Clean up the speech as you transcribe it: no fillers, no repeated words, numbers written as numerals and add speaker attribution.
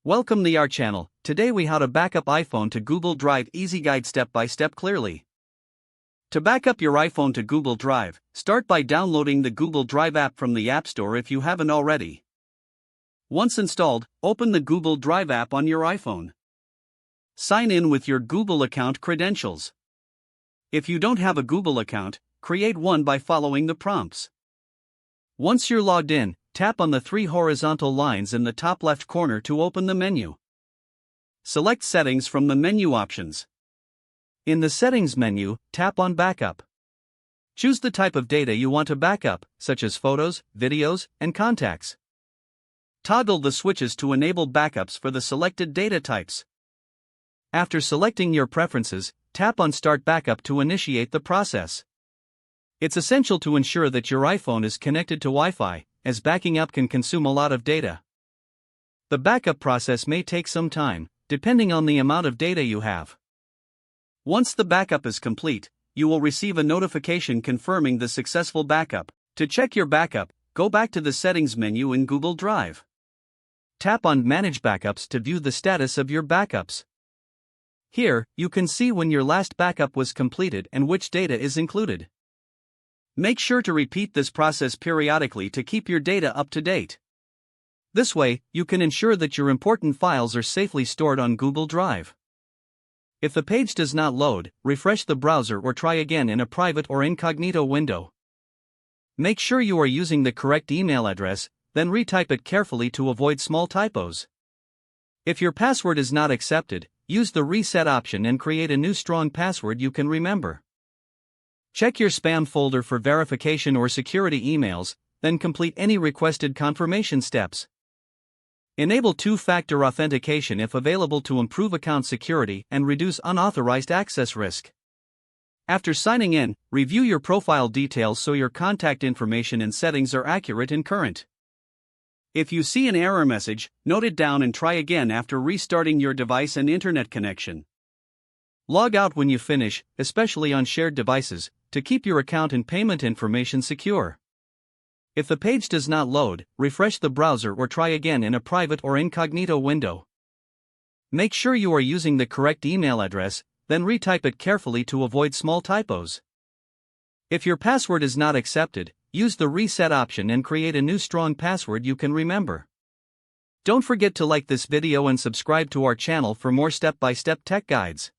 Speaker 1: Welcome to our channel. Today we how to backup iPhone to Google Drive. Easy guide step by step clearly. To backup your iPhone to Google Drive, start by downloading the Google Drive app from the App Store if you haven't already. Once installed, open the Google Drive app on your iPhone. Sign in with your Google account credentials. If you don't have a Google account, create one by following the prompts. Once you're logged in, tap on the three horizontal lines in the top left corner to open the menu. Select Settings from the menu options. In the Settings menu, tap on Backup. Choose the type of data you want to backup, such as photos, videos, and contacts. Toggle the switches to enable backups for the selected data types. After selecting your preferences, tap on Start Backup to initiate the process. It's essential to ensure that your iPhone is connected to Wi-Fi, as backing up can consume a lot of data. The backup process may take some time, depending on the amount of data you have. Once the backup is complete, you will receive a notification confirming the successful backup. To check your backup, go back to the Settings menu in Google Drive. Tap on Manage Backups to view the status of your backups. Here, you can see when your last backup was completed and which data is included. Make sure to repeat this process periodically to keep your data up to date. This way, you can ensure that your important files are safely stored on Google Drive. If the page does not load, refresh the browser or try again in a private or incognito window. Make sure you are using the correct email address, then retype it carefully to avoid small typos. If your password is not accepted, use the reset option and create a new strong password you can remember. Check your spam folder for verification or security emails, then complete any requested confirmation steps. Enable two-factor authentication if available to improve account security and reduce unauthorized access risk. After signing in, review your profile details so your contact information and settings are accurate and current. If you see an error message, note it down and try again after restarting your device and internet connection. Log out when you finish, especially on shared devices, to keep your account and payment information secure. If the page does not load, refresh the browser or try again in a private or incognito window. Make sure you are using the correct email address, then retype it carefully to avoid small typos. If your password is not accepted, use the reset option and create a new strong password you can remember. Don't forget to like this video and subscribe to our channel for more step-by-step tech guides.